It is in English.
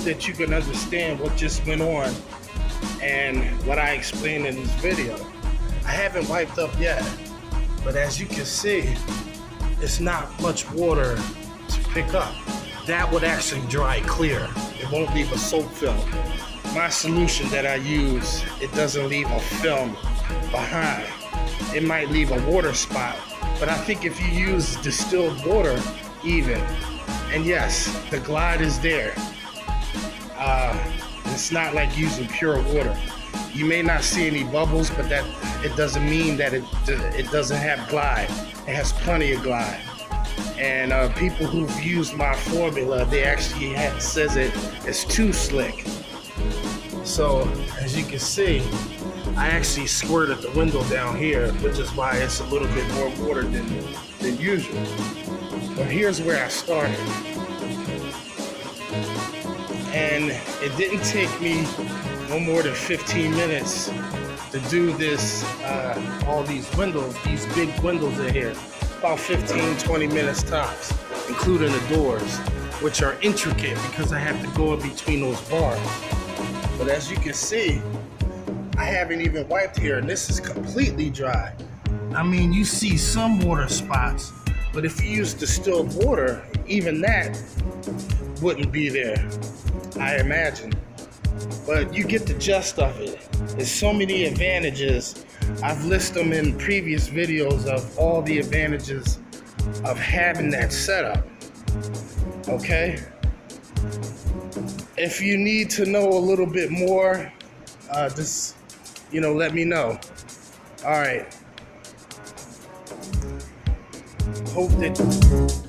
that you can understand what just went on and what I explained in this video. I haven't wiped up yet, but as you can see, it's not much water to pick up. That would actually dry clear. It won't leave a soap film. My solution that I use, it doesn't leave a film behind. It might leave a water spot, but I think if you use distilled water even, and yes, the glide is there. It's not like using pure water. You may not see any bubbles, but that it doesn't mean that it doesn't have glide. It has plenty of glide. And people who've used my formula, they actually says it's too slick. So as you can see, I actually squirted the window down here, which is why it's a little bit more water than usual. But here's where I started. And it didn't take me no more than 15 minutes to do this, all these windows, these big windows in here. About 15, 20 minutes tops, including the doors, which are intricate because I have to go in between those bars. But as you can see, I haven't even wiped here, and this is completely dry. I mean, you see some water spots, but if you use distilled water, even that wouldn't be there, I imagine. But you get the gist of it. There's so many advantages. I've listed them in previous videos of all the advantages of having that setup. Okay? If you need to know a little bit more, just, let me know. All right. Hope that...